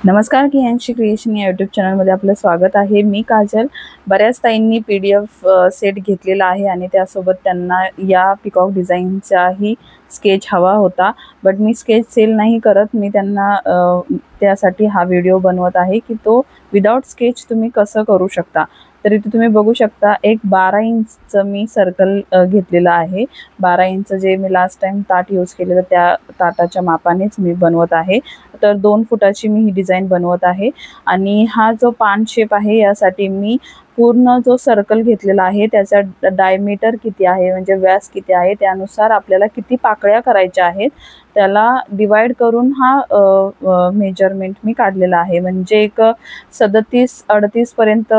नमस्कार, कियांशी क्रिएशन या यूट्यूब चॅनलमध्ये आपलं स्वागत आहे। मी काजल। बऱ्याच ताईंनी PDF सेट घेतलेला आहे आणि त्यासोबत त्यांना या पिकॉक डिझाईनचाही स्केच हवा होता, बट मी स्केच सेल नाही करत। मी त्यांना त्यासाठी हा व्हिडिओ बनवत आहे की तो विदाउट स्केच तुम्ही कसं करू शकता। तर इथे तुम्ही बघू शकता एक 12 इंचचं मी सर्कल घेतलेला आहे। 12 इंच जे मी लास्ट टाइम ताट यूज केलेलं त्या ताटाच्या मापानेच मी बनवत आहे। तर 2 फुटाची मी ही डिझाइन बनवत आहे आणि हा जो पान शेप आहे यासाठी मी पूर्ण जो सर्कल घेतलेला आहे त्याचा डायमीटर किती आहे म्हणजे व्यास किती आहे त्यानुसार आपल्याला किती पाकळ्या करायच्या आहेत त्याला डिवाइड करून हा मेजरमेंट मी काढलेला आहे। म्हणजे एक 37-38 पर्यंत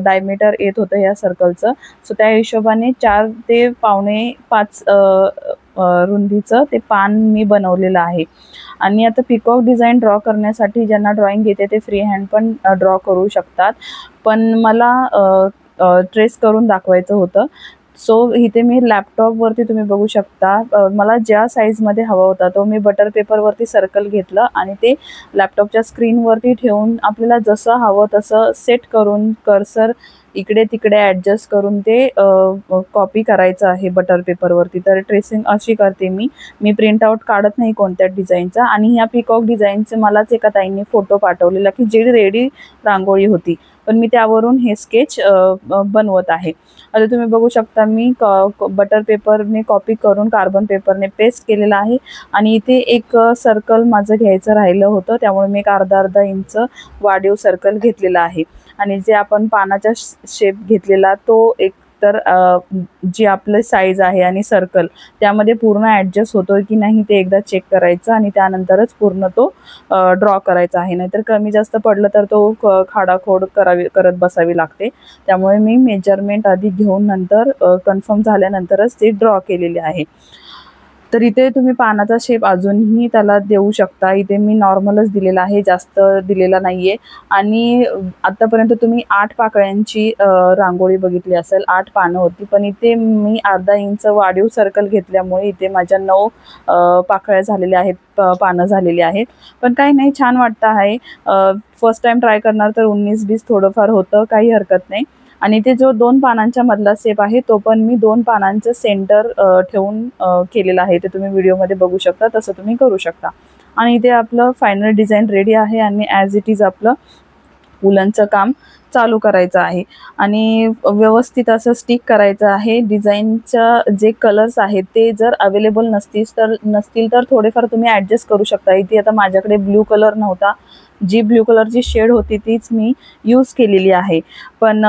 डायमीटर येत होतं या सर्कलचं। सो त्या हिशोबाने 4 ते पावणे 5 रुंदीचं ते पान मी बनवलेलं आहे। आणि आता पिकॉक डिझाइन ड्रॉ करण्यासाठी ज्यांना ड्रॉइंग येते ते फ्री हँड पण ड्रॉ करू शकतात, पण मला ट्रेस करून दाखवायचं होतं। सो इथे मी लॅपटॉपवरती तुम्ही बघू शकता मला ज्या साईजमध्ये हवा होता तो मी बटर पेपरवरती सर्कल घेतलं आणि ते लॅपटॉपच्या स्क्रीनवरती ठेवून आपल्याला जसं हवं तसं सेट करून कर्सर इकडे तिकडे ॲडजस्ट करून ते कॉपी करायचं आहे बटर पेपरवरती। तर ट्रेसिंग अशी करते मी प्रिंट आउट काढत नाही कोणत्या डिझाईनचा। आणि ह्या पिकॉक डिझाईनचे मलाच एका ताईंनी फोटो पाठवलेला की जी रेडी रांगोळी होती, पण मी त्यावरून हे स्केच बनवत आहे। आता तुम्ही बघू शकता मी बटर पेपरने कॉपी करून कार्बन पेपरने पेस्ट केलेला आहे आणि इथे एक सर्कल माझं घ्यायचं राहिलं होतं, त्यामुळे मी एक अर्धा इंच वाढीव सर्कल घेतलेला आहे। आणि जे आपण पानाचा शेप घेतलेला तो एक तर जी आपली साईज आहे आणि सर्कल त्यामध्ये पूर्ण ॲडजस्ट होतोय की नाही ते एकदा चेक करायचं आणि त्यानंतरच पूर्ण तो ड्रॉ करायचा आहे। नाहीतर कमी जास्त पडलं तर तो खाडाखोड करत बसावी लागते। त्यामुळे मी मेजरमेंट आधी घेऊन नंतर कन्फर्म झाल्यानंतरच ते ड्रॉ केलेले आहे। तर इथे तुम्ही पानाचा शेप अजूनही त्याला देऊ शकता। इथे मी नॉर्मलच दिलेला आहे, जास्त दिलेला नाहीये। आणि आतापर्यंत तुम्ही 8 पाकळ्यांची रांगोळी बघितली असेल, 8 पानं होती, पण इथे मी अर्धा इंच वाढीव सर्कल घेतल्यामुळे इथे माझ्या 9 पाकळ्या झालेल्या आहेत, पानं झालेली आहेत। पण काही नाही, छान वाटतं आहे। फर्स्ट टाइम ट्राय करणार तर 19-20 थोडंफार होतं, काही हरकत नाही। आणि ते जो 2 पानांच्या मधला शेप आहे तो पण मी 2 पानांचं सेंटर ठेवून केलेला आहे। ते तुम्ही व्हिडिओमध्ये बघू शकता, तसं तुम्ही करू शकता। आणि इथे आपलं फायनल डिझाइन रेडी आहे आणि ॲज इट इज आपलं वुलनचं काम चालू करायचं आहे आणि व्यवस्थित असं स्टिक करायचं आहे। डिझाईनच्या जे कलर्स आहेत ते जर अवेलेबल नसतील तर थोडेफार तुम्ही ॲडजस्ट करू शकता। इथे आता माझ्याकडे ब्ल्यू कलर नव्हता, जी ब्ल्यू कलरची शेड होती तीच मी यूज केलेली आहे। पण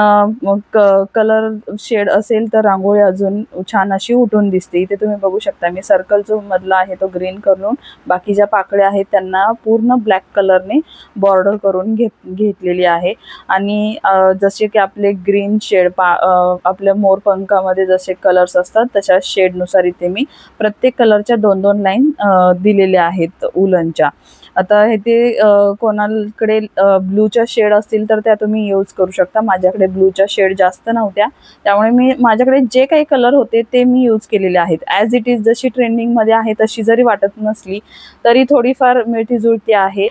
कलर शेड असेल तर रांगोळी अजून छान अशी उठून दिसते। इथे तुम्ही बघू शकता मी सर्कल जो मधला आहे तो ग्रीन करून बाकी ज्या पाकळ्या आहेत त्यांना पूर्ण ब्लॅक कलरने बॉर्डर करून घेतलेली आहे। आणि जसे की आपले ग्रीन शेड आपल्या मोरपंखामध्ये जसे कलर्स असतात तशा शेडनुसार इथे मी प्रत्येक कलरच्या 2-2 लाईन दिलेल्या आहेत वुलनच्या। आता इथे कोणाकडे ब्लूच्या शेड असतील तर त्या तुम्ही यूज करू शकता। माझ्याकडे ब्लूच्या शेड जास्त नव्हत्या, त्यामुळे माझ्याकडे जे काही कलर होते ते मी यूज केलेले आहेत। ॲज इट इज जशी ट्रेंडिंगमध्ये आहे तशी जरी वाटत नसली तरी थोडीफार मिळती जुळती आहे।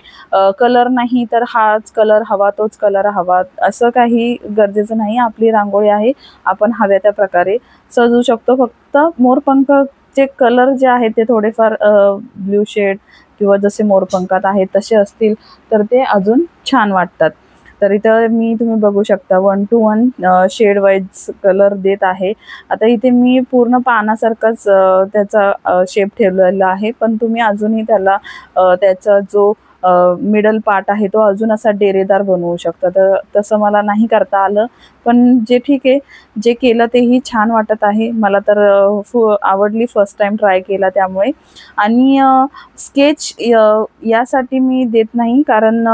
कलर नाही तर हाच कलर हवा तोच कलर हवा असं काही गरजेचं नाही। आपली रांगोळी आहे, आपण हव्या त्या प्रकारे सजवू शकतो। फक्त मोरपंखचे कलर जे आहेत ते थोडेफार ब्ल्यू शेड किंवा जसे मोरपंखात आहेत तसे असतील तर ते अजून छान वाटतात। तर इथं तुम्ही बघू शकता 1 to 1 शेड वाईज कलर देत आहे। आता इथे मी पूर्ण पानासारखाच त्याचा शेप ठेवलेला आहे, पण तुम्ही अजूनही त्याला त्याचा जो मिडल पार्ट आहे तो अजून असा डेरेदार बनवू शकता। तर तसं मला नाही करता आलं, पण जे ठीक आहे, जे केलं तेही छान वाटत आहे। मला तर आवडली, फर्स्ट टाइम ट्राय केला त्यामुळे। आणि स्केच यासाठी मी देत नाही कारण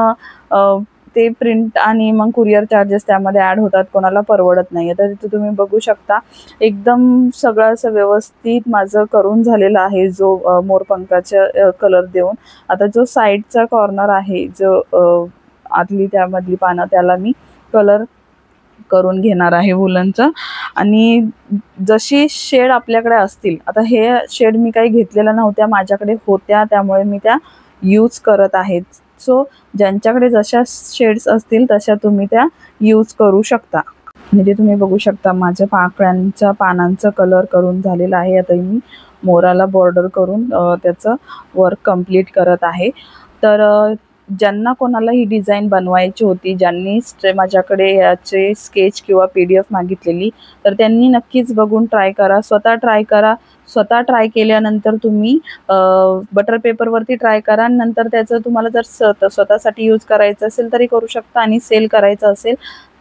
ते प्रिंट आणि मग कुरिअर चार्जेस त्यामध्ये ॲड होतात, कोणाला परवडत नाही। तर तिथे तुम्ही बघू शकता एकदम सगळं असं व्यवस्थित माझं करून झालेलं आहे जो मोरपंखाचा कलर देऊन। आता जो साईडचा कॉर्नर आहे जो आतली त्यामधली पानं त्याला मी कलर करून घेणार आहे वुलनचा। आणि जशी शेड आपल्याकडे असतील, आता हे शेड मी काही घेतलेल्या नव्हत्या, माझ्याकडे होत्या त्यामुळे मी त्या यूज करत आहे। सो ज्यांच्याकडे जशा शेड्स असतील तशा तुम्ही त्या यूज करू शकता. आणि ते तुम्ही बघू शकता माझ्या पाकळ्यांच्या पानांचा कलर करून झालेला आहे. आता मी मोराला बॉर्डर करून त्याचं वर्क कंप्लीट करत आहे. तर ज्यांना कोणाला ही डिझाईन बनवायची होती, ज्यांनी माझ्याकडे याचे स्केच किंवा PDF मागितलेली, तर त्यांनी नक्कीच बघून ट्राय करा, स्वतः ट्राय करा. स्वतः ट्राय केल्यानंतर तुम्ही बटर पेपरवरती ट्राय करा. नंतर त्याचं तुम्हाला जर स्वतःसाठी यूज करायचं असेल तरी करू शकता आणि सेल करायचं असेल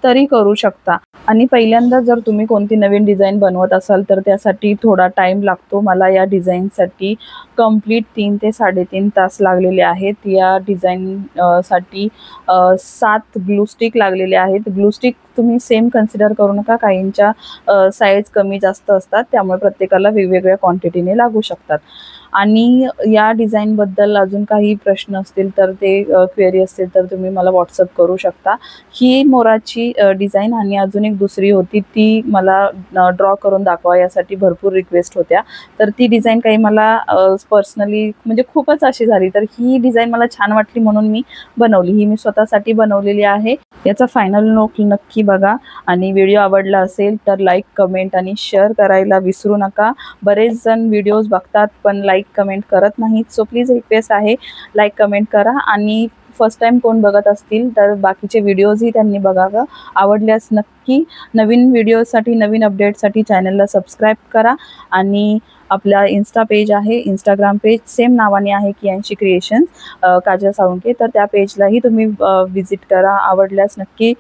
तरी करू शकता. आणि पहिल्यांदा जर तुम्ही कोणती नवीन डिझाईन बनवत असाल तर त्यासाठी थोडा टाईम लागतो. मला या डिझाईनसाठी कंप्लीट 3 ते 3.5 तास लागलेले आहेत. या डिझाईन साठी 7 ग्लू स्टिक लागलेले आहेत. ग्लू स्टिक तुम्ही सेम कन्सिडर करू नका, काहींच्या साईज कमी जास्त असतात, त्यामुळे प्रत्येकाला वेगवेगळ्या क्वांटिटीने लागू शकतात. आणि या डिझाईनबद्दल अजून काही प्रश्न असतील तर ते क्वेरी असतील तर तुम्ही मला व्हॉट्सअप करू शकता. ही मोराची डिझाईन आणि अजून एक दुसरी होती ती मला ड्रॉ करून दाखवा यासाठी भरपूर रिक्वेस्ट होत्या. तर ती डिझाईन काही मला पर्सनली म्हणजे खूपच अशी झाली, तर ही डिझाईन मला छान वाटली म्हणून मी बनवली. ही मी स्वतःसाठी बनवलेली आहे. याचा फायनल लुक नक्की बघा आणि व्हिडिओ आवडला असेल तर लाईक, कमेंट आणि शेअर करायला विसरू नका. बरेच जण व्हिडिओज बघतात पण लाईक कमेंट करत नाहीत, सो प्लीज रिक्वेस्ट आहे लाईक कमेंट करा. आणि फर्स्ट टाइम कोण बघत असतील तर बाकीचे व्हिडिओजही त्यांनी बघावं. आवडल्यास नक्की नवीन व्हिडिओसाठी, नवीन अपडेटसाठी चॅनलला सबस्क्राईब करा. आणि आपला इन्स्टा पेज आहे, इंस्टाग्राम पेज सेम नावाने आहे कियांशी क्रिएशन्स काजल साळुंखे, तर त्या पेजलाही तुम्ही विजिट करा. आवडल्यास नक्की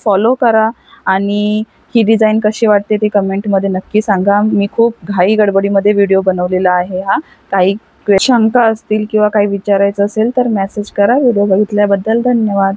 फॉलो करा. आणि ही डिझाईन कशी वाटते ते कमेंटमध्ये नक्की सांगा. मी खूप घाई गडबडीमध्ये व्हिडिओ बनवलेला आहे हा. काही शंका असतील किंवा काही विचारायचं असेल तर मेसेज करा. व्हिडिओ बघितल्याबद्दल धन्यवाद.